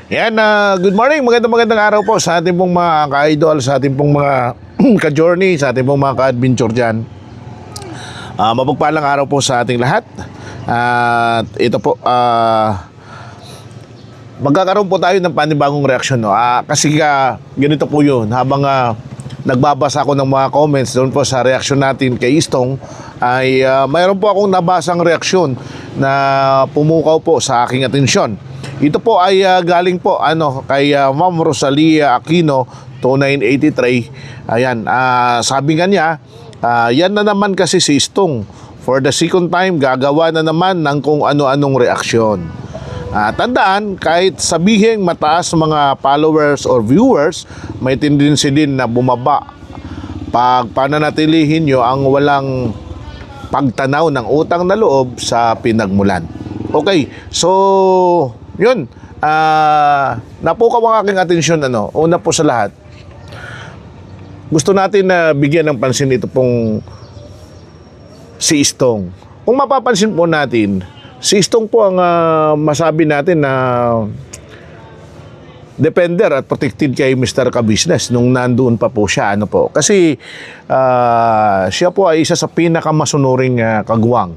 Yan, good morning, magandang araw po sa ating pong mga ka-idol, sa ating pong mga ka-journey, sa ating pong mga ka-adventure dyan. Mapagpalang araw po sa ating lahat. At ito po, magkakaroon po tayo ng panibagong reaksyon. No? Kasi ganito po yun, habang nagbabasa ako ng mga comments doon po sa reaksyon natin kay Istong, ay mayroon po akong nabasang reaksyon na pumukaw po sa aking atensyon. Ito po ay galing po kay Ma'am Rosalia Aquino 2983. Ayan, sabi nga niya, yan na naman kasi si Istong. For the second time, gagawa na naman ng kung ano-anong reaksyon. Tandaan, kahit sabihin mataas mga followers or viewers, may tendency din na bumaba pag pananatilihin nyo ang walang pagtanaw ng utang na loob sa pinagmulan. Okay, so yun, napukaw ang aking atensyon. Una po sa lahat, gusto natin na bigyan ng pansin ito pong si Istong. Kung mapapansin po natin, si Istong po ang masabi natin na defender at protected kay Mr. Ka-Business nung nandoon pa po siya. Kasi siya po ay isa sa pinakamasunuring kagwang.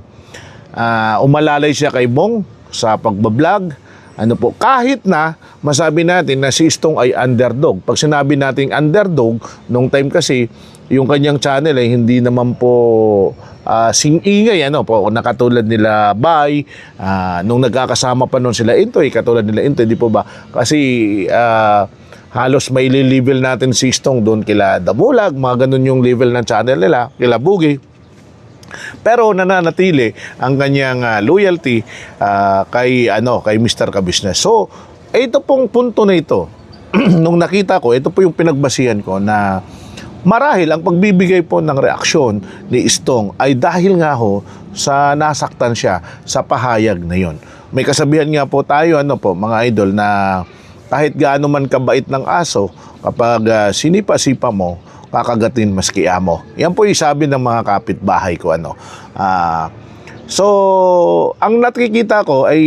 Umalalay siya kay Bong sa pagbablog. Kahit na masabi natin na si Istong ay underdog. Pag sinabi nating underdog, nung time kasi, yung kanyang channel ay hindi naman po sing-ingay, nakatulad nila Bay, nung nagkakasama pa noon sila Intoy, katulad nila Intoy, di po ba? Kasi halos may level natin si Istong doon kila Damulag, mga ganun yung level ng channel nila, kila Bugi. Pero nananatili ang kanyang loyalty kay Mr. Ka-Business. So, ito pong punto na ito, nung nakita ko, ito po yung pinagbasihan ko na marahil ang pagbibigay po ng reaksyon ni Istong ay dahil nga ho sa nasaktan siya sa pahayag na yon. May kasabihan nga po tayo, mga idol, na kahit gaano man kabait ng aso, kapag sinipa-sipa mo, kakagatin maski amo. Yan po yung sabi ng mga kapitbahay ko. So, ang nakikita ko ay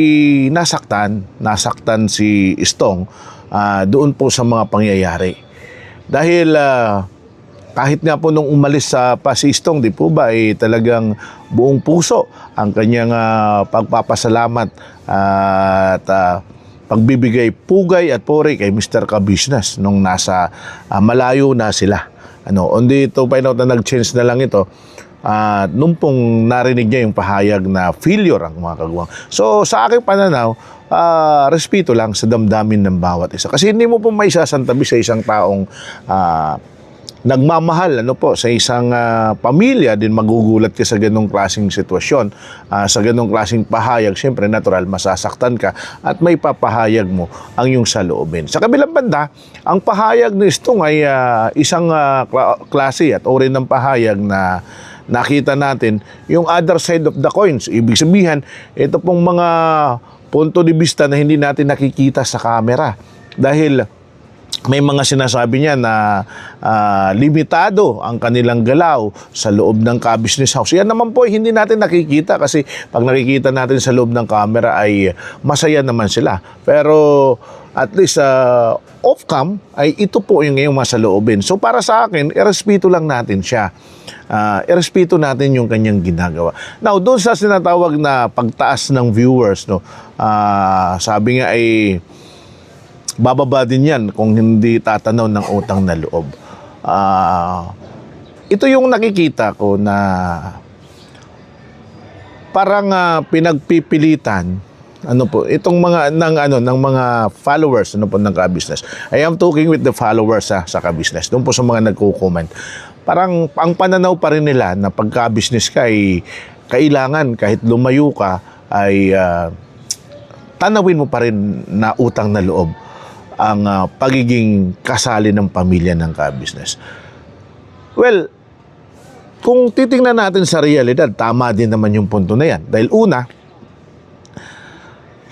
nasaktan si Istong doon po sa mga pangyayari. Dahil kahit nga po nung umalis pa si Istong, di po ba, talagang buong puso ang kanyang pagpapasalamat at pagbibigay pugay at puri kay Mr. Ka-Business nung nasa malayo na sila. Only to find out na nag-change na lang ito nung pong narinig niya yung pahayag na failure ang mga kagwang. So sa aking pananaw, respeto lang sa damdamin ng bawat isa. Kasi hindi mo po may sasantabi sa isang taong nagmamahal sa isang pamilya din, magugulat ka sa ganong klaseng sitwasyon, sa ganong klaseng pahayag. Siyempre natural, masasaktan ka at may papahayag mo ang iyong saloobin. Sa kabilang banda, ang pahayag ni Istong ay isang klase at uri ng pahayag na nakita natin yung other side of the coins. Ibig sabihin, ito pong mga punto de vista na hindi natin nakikita sa camera. Dahil may mga sinasabi niya na limitado ang kanilang galaw sa loob ng Ka-Business House. Yan naman po hindi natin nakikita, kasi pag nakikita natin sa loob ng camera ay masaya naman sila. Pero at least off-cam ay ito po yung ngayong masaloobin. So para sa akin, irespeto lang natin siya. Irespeto natin yung kanyang ginagawa. Now, doon sa sinatawag na pagtaas ng viewers, sabi nga ay bababa din yan kung hindi tatanaw ng utang na loob. Ito yung nakikita ko na parang pinagpipilitan itong mga ng mga followers ng Ka-Business. I am talking with the followers sa Ka-Business. Doon po sa mga nagko-comment. Parang ang pananaw pa rin nila na pagka-business ka ay kailangan kahit lumayo ka ay tanawin mo pa rin na utang na loob ang pagiging kasali ng pamilya ng Ka-Business. Well, kung titingnan natin sa realidad, tama din naman yung punto na yan. Dahil una,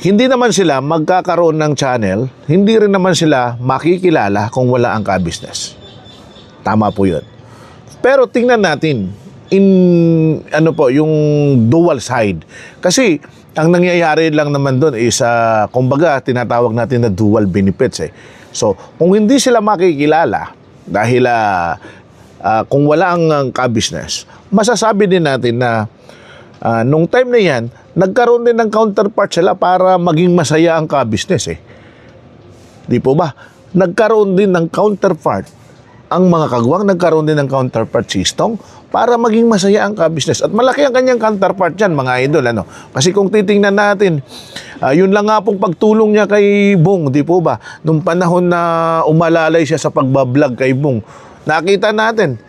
hindi naman sila magkakaroon ng channel, hindi rin naman sila makikilala kung wala ang Ka-Business. Tama po yun. Pero tingnan natin, yung dual side. Kasi ang nangyayari lang naman doon is, kumbaga, tinatawag natin na dual benefits eh. So, kung hindi sila makikilala, dahil kung wala ang ka-business, masasabi din natin na nung time na yan, nagkaroon din ng counterpart sila para maging masaya ang ka-business eh. Di po ba? Nagkaroon din ng counterpart ang mga kagwang, nagkaroon din ng counterpart si Stong para maging masaya ang ka-business. At malaki ang kanyang counterpart dyan, mga idol. Ano? Kasi kung titingnan natin, yun lang nga pong pagtulong niya kay Bong, di po ba? Nung panahon na umalalay siya sa pagbablog kay Bong, nakita natin,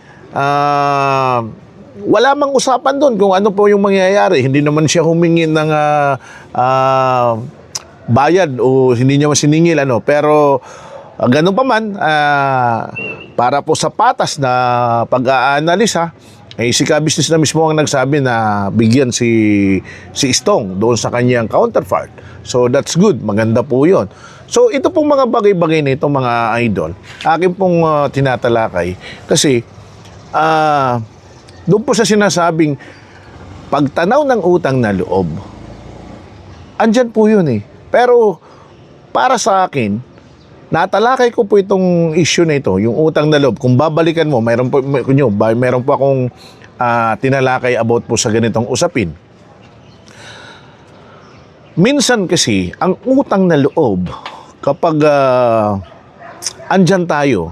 wala mang usapan doon kung ano po yung mangyayari. Hindi naman siya humingi ng bayad o hindi niya masiningil. Ano? Pero ganun pa man, para po sa patas na pag-aanalisa, si ka-business na mismo ang nagsabi na bigyan si Stong doon sa kanyang counterpart. So that's good, maganda po yun. So ito pong mga bagay-bagay na ito, mga idol, akin pong tinatalakay kasi doon po sa sinasabing pagtanaw ng utang na loob, andyan po yun eh. Pero para sa akin, natalakay ko po itong issue na ito, yung utang na loob. Kung babalikan mo, meron po akong tinalakay about po sa ganitong usapin. Minsan kasi, ang utang na loob, kapag andyan tayo,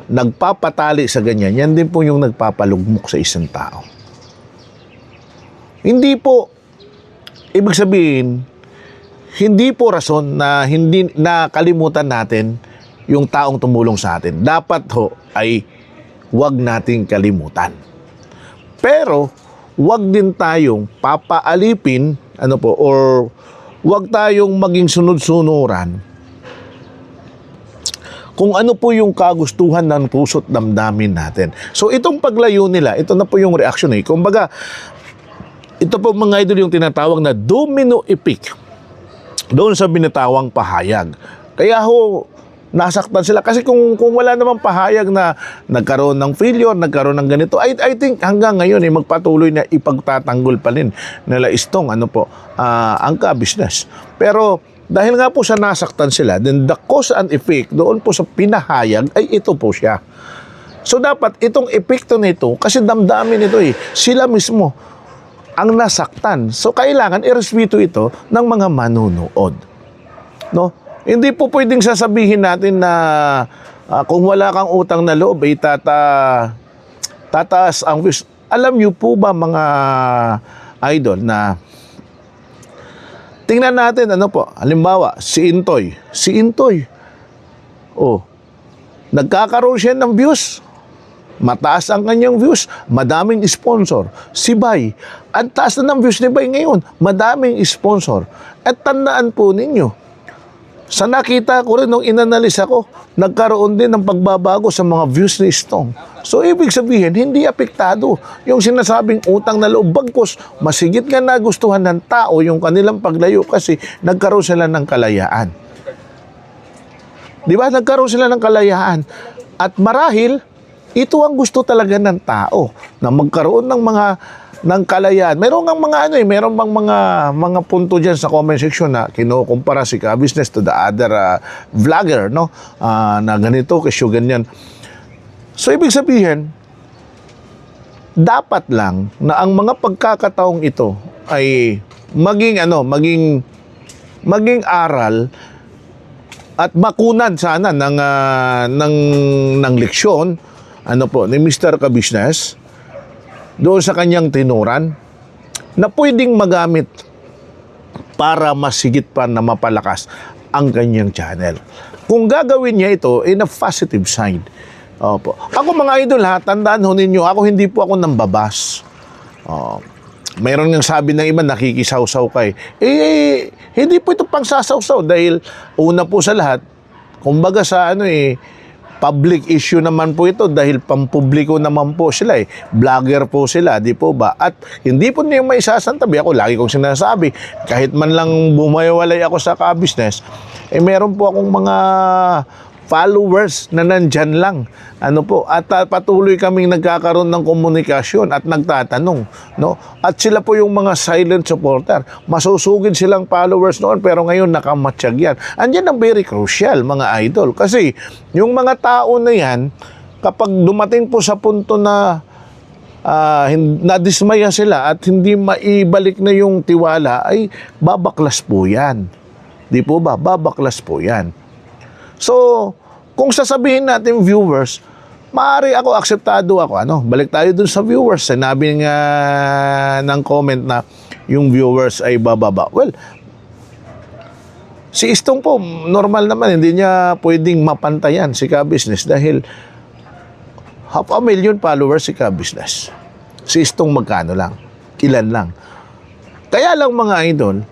nagpapatali sa ganyan, yan din po yung nagpapalugmok sa isang tao. Hindi po, ibig sabihin, hindi po rason na hindi nakalimutan natin yung taong tumulong sa atin. Dapat ho ay huwag nating kalimutan. Pero huwag din tayong papaalipin or huwag tayong maging sunod-sunuran kung ano po yung kagustuhan ng puso't damdamin natin. So itong paglayo nila, ito na po yung reaction eh. Kumbaga, ito po mga idol yung tinatawag na domino effect doon sa binitawang pahayag. Kaya ho, nasaktan sila. Kasi kung wala namang pahayag na nagkaroon ng failure, nagkaroon ng ganito, I think hanggang ngayon magpatuloy na ipagtatanggol pa rin nila Stong ang ka-business. Pero dahil nga po sa nasaktan sila, then the cause and effect doon po sa pinahayag ay ito po siya. So dapat itong epekto nito, kasi damdamin ito sila mismo ang nasaktan. So, kailangan irespeto ito ng mga manunood. No? Hindi po pwedeng sasabihin natin na kung wala kang utang na loob, tataas ang views. Alam niyo po ba, mga idol, na tingnan natin, halimbawa, si Intoy. Nagkakaroon siya ng views. Mataas ang kanyang views, madaming sponsor. Si Bay, ang taas na ng views ni Bay ngayon, madaming sponsor. At tandaan po ninyo, sa nakita ko rin nung inanalisa ko, nagkaroon din ng pagbabago sa mga views ni Stong. So, ibig sabihin, hindi apektado yung sinasabing utang na loob. Bagkus, masigit nga nagustuhan ng tao yung kanilang paglayo kasi nagkaroon sila ng kalayaan. Di ba? Nagkaroon sila ng kalayaan. At marahil, ito ang gusto talaga ng tao na magkaroon ng kalayaan. Meron bang mga punto diyan sa comment section na kinukumpara si ka-business to the other vlogger, na ganito kasi ganyan. So ibig sabihin, dapat lang na ang mga pagkakataong ito ay maging aral at makunan sana ng leksyon ni Mr. Ka-business doon sa kanyang tinuran na pwedeng magamit para masigit pa na mapalakas ang kanyang channel. Kung gagawin niya ito in a positive side. Opo. Ako mga idol tandaan ho ninyo, hindi po ako nambabas. Mayroon ngang sabi ng iba, nakikisawsaw kay. Hindi po ito pang sasawsaw dahil una po sa lahat, kumbaga sa public issue naman po ito dahil pampubliko naman po sila Vlogger po sila, di po ba? At hindi po niyo may sasantabi. Ako lagi kong sinasabi, kahit man lang bumayawalay ako sa ka-business, meron po akong mga followers na nandyan lang. Ano po, at patuloy kaming nagkakaroon ng komunikasyon at nagtatanong, no? At sila po yung mga silent supporter. Masusugid silang followers noon pero ngayon nakamatsyag yan. Andyan ang very crucial, mga idol. Kasi yung mga tao na yan, kapag dumating po sa punto na nadismaya sila at hindi maibalik na yung tiwala, ay babaklas po yan. Di po ba? Babaklas po yan. So, kung sasabihin natin viewers, maaari ako, akseptado ako. Balik tayo dun sa viewers. Sinabi nga ng comment na yung viewers ay bababa. Well, si Istong po, normal naman, hindi niya pwedeng mapantayan si Ka-Business dahil 500,000 followers si Ka-Business. Si Istong magkano lang? Ilan lang? Kaya lang mga idol,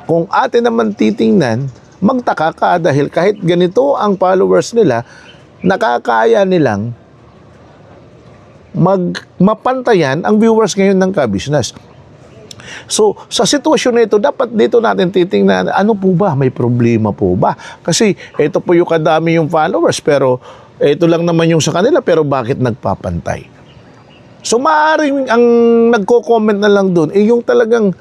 kung atin naman titingnan, magtaka ka dahil kahit ganito ang followers nila, nakakaya nilang mapantayan ang viewers ngayon ng Ka-Business. So, sa sitwasyon na ito, dapat dito natin titingnan, ano po ba? May problema po ba? Kasi ito po yung kadami yung followers, pero ito lang naman yung sa kanila, pero bakit nagpapantay? So, maaaring ang nagko-comment na lang doon, yung talagang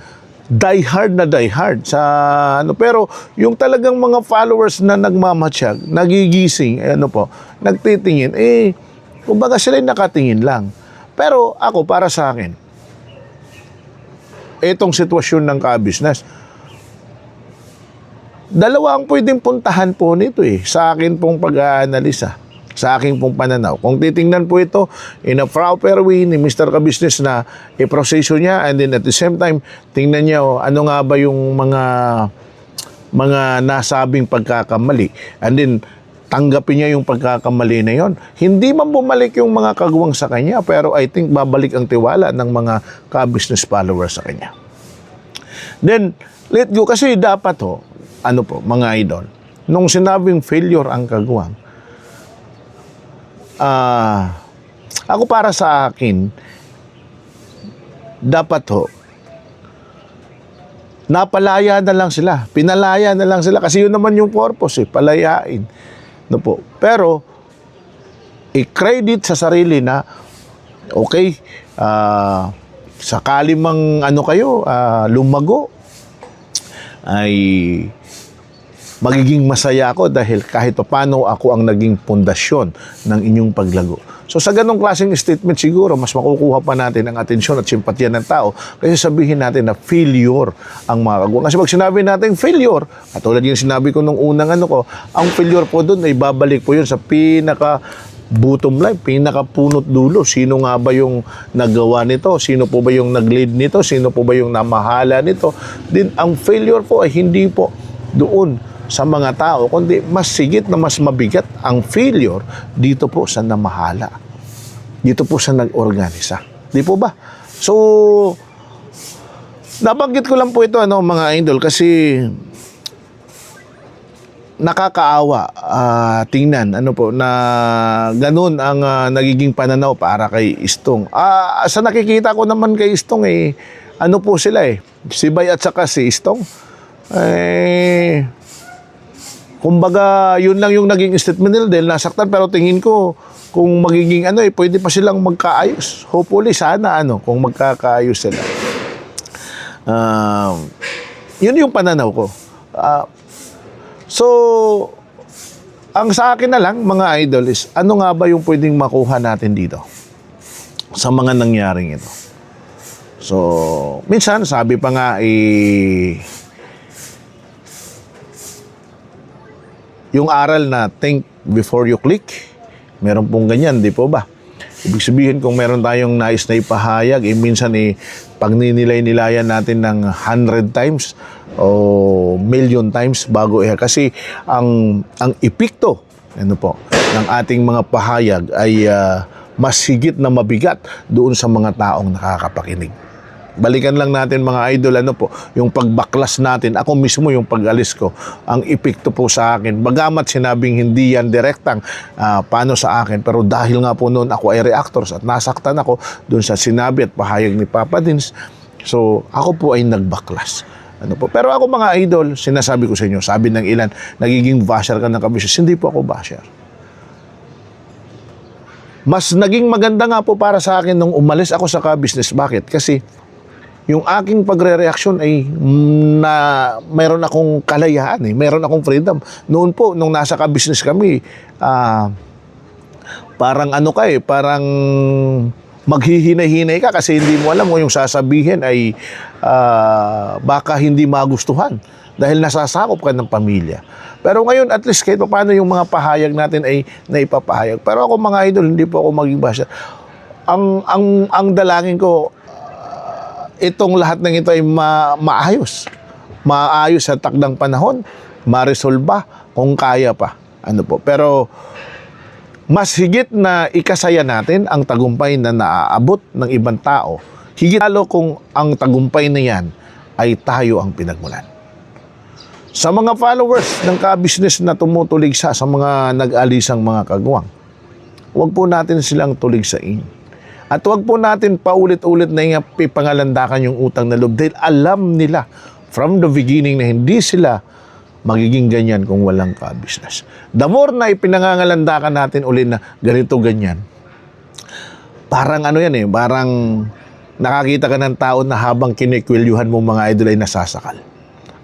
die hard sa pero yung talagang mga followers na nagmamatsyag, nagigising, nagtitingin, kumbaga sila nakatingin lang. Pero ako, para sa akin, etong sitwasyon ng Ka-Business, dalawa ang pwedeng puntahan po nito sa akin pong pag-aanalisa, sa aking pong pananaw. Kung titingnan po ito in a proper way ni Mr. Ka-Business na i-proseso niya, and then at the same time, tingnan niya ano nga ba yung mga nasabing pagkakamali, and then tanggapin niya yung pagkakamali na yon. Hindi man bumalik yung mga kagwang sa kanya, pero I think babalik ang tiwala ng mga Ka-Business followers sa kanya. Then, let go. Kasi dapat mga idol, nung sinabing failure ang kagwang, ako para sa akin, dapat napalaya na lang sila. Pinalaya na lang sila. Kasi yun naman yung purpose, palayain. Pero, i-credit sa sarili na, okay, sakali mang kayo, lumago, ay magiging masaya ako dahil kahit paano ako ang naging pundasyon ng inyong paglago. So sa ganong klaseng statement siguro, mas makukuha pa natin ang atensyon at simpatya ng tao kasi sabihin natin na failure ang mga kagwang. Kasi pag sinabi natin failure, at tulad yung sinabi ko nung unang ang failure po doon ay babalik po yun sa pinaka bottom line, pinakapunot dulo. Sino nga ba yung nagawa nito? Sino po ba yung nag-lead nito? Sino po ba yung namahala nito? Din ang failure po ay hindi po doon sa mga tao, kundi mas sigit na mas mabigat ang failure dito po sa namahala. Dito po sa nag-organisa. Di po ba? So, nabanggit ko lang po ito, mga idol, kasi nakakaawa tingnan na ganun ang nagiging pananaw para kay Istong. Sa nakikita ko naman kay Istong po sila si Bay at saka si Istong kumbaga yun lang yung naging statement nila dahil nasaktan, pero tingin ko kung magiging pwede pa silang magkaayos. Hopefully sana kung magkakaayos sila. Yun yung pananaw ko. So, ang sa akin na lang, mga idol, is ano nga ba yung pwedeng makuha natin dito sa mga nangyaring ito? So, minsan, sabi pa nga, yung aral na think before you click, meron pong ganyan, di po ba? Ibig sabihin, kung meron tayong nais na ipahayag, minsan pag ninilay-nilayan natin ng 100 times o million times bago kasi ang epekto ng ating mga pahayag ay mas higit na mabigat doon sa mga taong nakakapakinig. Balikan lang natin mga idol, yung pagbaklas natin, ako mismo yung pag-alis ko, ang epekto po sa akin. Bagamat sinabing hindi yan direktang paano sa akin, pero dahil nga po noon ako ay reactors at nasaktan ako doon sa sinabi at pahayag ni Papa Dins, so ako po ay nagbaklas. Pero ako mga idol, sinasabi ko sa inyo, sabi ng ilan, nagiging basher ka ng Ka-Business. Hindi po ako basher. Mas naging maganda nga po para sa akin nung umalis ako sa ka-business. Bakit? Kasi yung aking pagre-reaksyon ay na mayroon akong kalayaan mayroon akong freedom. Noon po, nung nasa ka-business kami, parang parang maghihinay-hinay ka kasi hindi mo alam kung yung sasabihin ay baka hindi magustuhan dahil nasasakop ka ng pamilya. Pero ngayon, at least kahit paano yung mga pahayag natin ay naipapahayag. Pero ako mga idol, hindi po ako maging basher. Ang dalangin ko, itong lahat ng ito ay maayos. Maayos sa takdang panahon, maresolba kung kaya pa. Pero mas higit na ikasaya natin ang tagumpay na naaabot ng ibang tao. Higit lalo kung ang tagumpay na yan ay tayo ang pinagmulan. Sa mga followers ng ka-business na tumutulig sa mga nag-alisang mga kagwang, huwag po natin silang tuligsain. At huwag po natin paulit-ulit na ipangalandakan yung utang na loob dahil alam nila from the beginning na hindi sila magiging ganyan kung walang ka-business. The more na ipinangangalandakan natin uli na ganito, ganyan, parang parang nakakita ka ng tao na habang kinikwilyuhan mo mga idol ay nasasakal.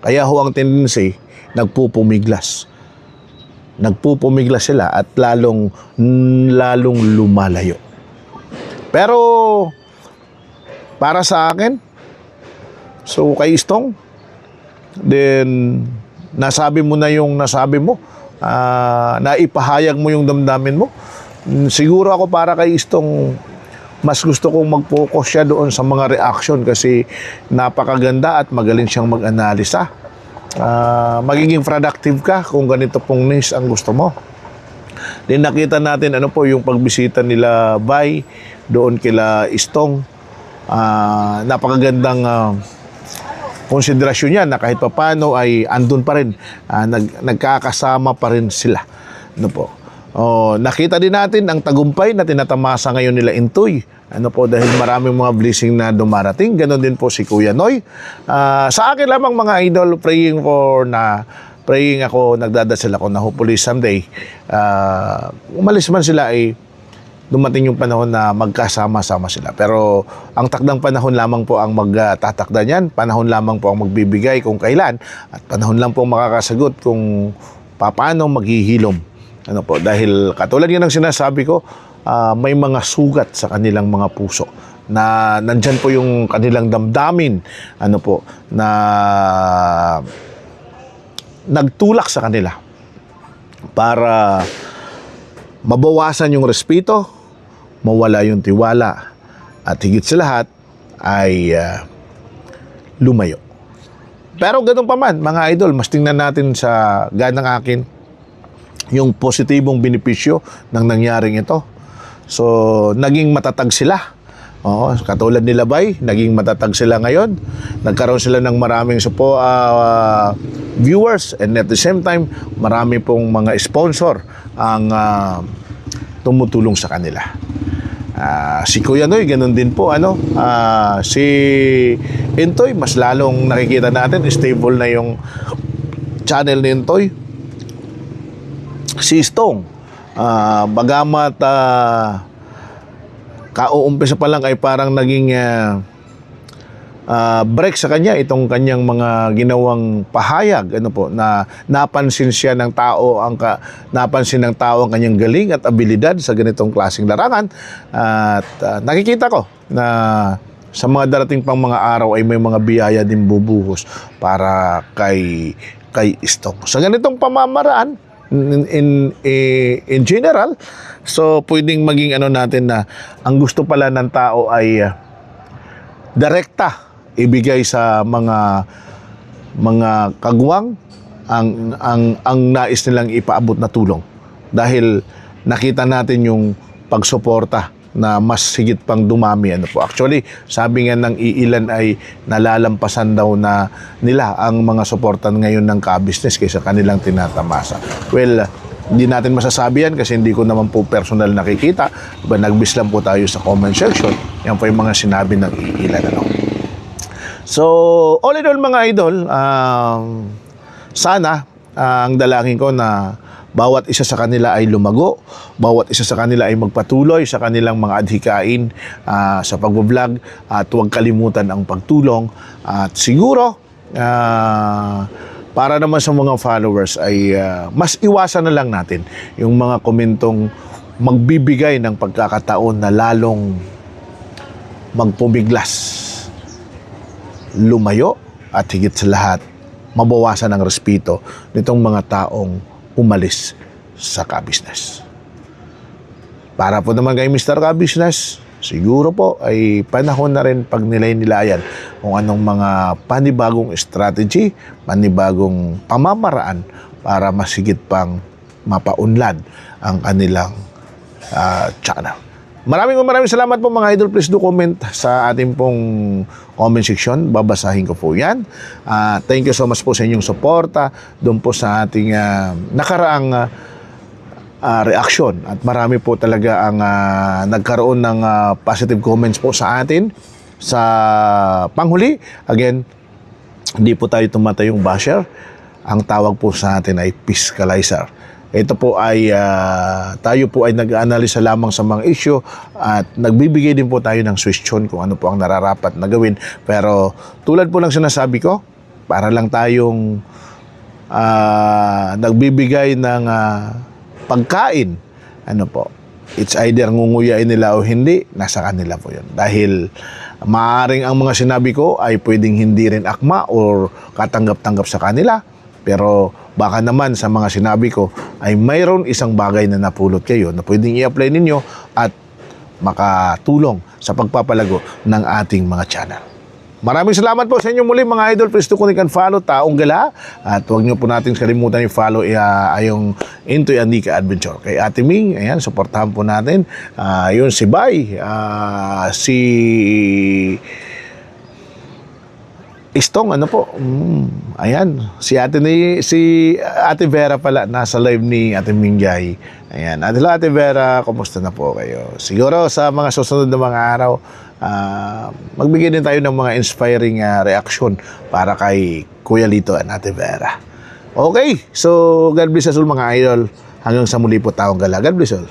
Kaya ho ang tendency, nagpupumiglas. Nagpupumiglas sila at lalong lumalayo. Pero para sa akin, so kay Istong, then nasabi mo na yung nasabi mo, naipahayag mo yung damdamin mo. Siguro ako para kay Istong, mas gusto kong mag-focus siya doon sa mga reaction kasi napakaganda at magaling siyang mag-analisa. Magiging productive ka kung ganito pong niche ang gusto mo. Then nakita natin yung pagbisita nila Bay doon kila Istong. Napakagandang konsiderasyon niya na kahit papano ay andun pa rin, nagkakasama pa rin sila. Nakita din natin ang tagumpay na tinatamasa ngayon nila Intoy. Dahil maraming mga blessing na dumarating. Ganon din po si Kuya Noy. Sa akin lamang mga idol, praying ako, nagdadasal ako na hopefully someday, umalis man sila ay dumating yung panahon na magkasama-sama sila. Pero ang takdang panahon lamang po ang magtatakda niyan. Panahon lamang po ang magbibigay kung kailan. At panahon lang po ang makakasagot kung paano maghihilom. Dahil katulad yan ang sinasabi ko, may mga sugat sa kanilang mga puso na nandyan po yung kanilang damdamin na nagtulak sa kanila para mabawasan yung respeto, mawala yung tiwala, at higit sa lahat ay lumayo. Pero ganun pa man, mga idol, mas tingnan natin sa ganang akin yung positibong benepisyo ng nangyaring ito. So, naging matatag sila. Katulad nila Bay, naging matatag sila ngayon. Nagkaroon sila ng maraming viewers, and at the same time, marami pong mga sponsor ang tumutulong sa kanila. Si Kuya Noy, ganun din po. Si Intoy, mas lalong nakikita natin, stable na yung channel ni Intoy. Si Istong, bagamat kauumpisa pa lang ay parang naging break sa kanya itong kanyang mga ginawang pahayag na napansin siya ng tao napansin ng tao ang kanyang galing at abilidad sa ganitong klaseng larangan at nakikita ko na sa mga darating pang mga araw ay may mga biyaya din bubuhos para kay Istong. Sa ganitong pamamaraan in general, so pwedeng maging natin na ang gusto pala ng tao ay direkta ibigay sa mga kagwang ang nais nilang ipaabot na tulong dahil nakita natin yung pagsuporta na mas higit pang dumami. Actually, sabi nga ng iilan ay nalalampasan daw na nila ang mga suportan ngayon ng ka-business kaysa kanilang tinatamasa. Well, hindi natin masasabi yan kasi hindi ko naman po personal nakikita. Nagbis lang po tayo sa comment section. Yan po yung mga sinabi ng iilan. So, all in all mga idol, sana ang dalangin ko na bawat isa sa kanila ay lumago, bawat isa sa kanila ay magpatuloy sa kanilang mga adhikain sa pag-vlog, at huwag kalimutan ang pagtulong. At siguro, para naman sa mga followers ay mas iwasan na lang natin yung mga komentong magbibigay ng pagkakataon na lalong magpumiglas, lumayo, at higit sa lahat, mabawasan ang respeto nitong mga taong umalis sa ka-business. Para po naman kay Mr. Ka-business, siguro po ay panahon na rin pag nilay-nilayan kung anong mga panibagong strategy, panibagong pamamaraan para masigit pang mapaunlad ang kanilang channel. Maraming salamat po mga idol. Please do comment sa ating pong comment section. Babasahin ko po yan. Thank you so much po sa inyong suporta doon po sa ating nakaraang reaksyon. At marami po talaga ang nagkaroon ng positive comments po sa atin. Sa panghuli, again, hindi po tayo tumatayong basher. Ang tawag po sa atin ay fiscalizer. Ito po ay tayo po ay nag-analisa lamang sa mga issue at nagbibigay din po tayo ng suggestion kung ano po ang nararapat na gawin. Pero tulad po ng sinasabi ko, para lang tayong nagbibigay ng pagkain, ano po, it's either ngunguyain nila o hindi, nasa kanila po yun. Dahil maaaring ang mga sinabi ko ay pwedeng hindi rin akma or katanggap-tanggap sa kanila. Pero baka naman sa mga sinabi ko ay mayroon isang bagay na napulot kayo na pwedeng i-apply ninyo at makatulong sa pagpapalago ng ating mga channel. Maraming salamat po sa inyo muli mga idol. Please to click and follow Taong Gala. At huwag nyo po natin kalimutan i-follow yung Intoy Anika Adventure. Kay Ate Ming, ayan, supportahan po natin. Yun si Bay, si Istong, ano po? Ayan, si Ate Vera pala, nasa live ni Ate Mingjay. Ayan, Ate Vera, kumusta na po kayo? Siguro sa mga susunod na mga araw, magbigay din tayo ng mga inspiring reaction para kay Kuya Lito at Ate Vera. Okay, so God bless us all mga idol. Hanggang sa muli po Taong Gala. God bless all.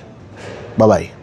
Bye-bye.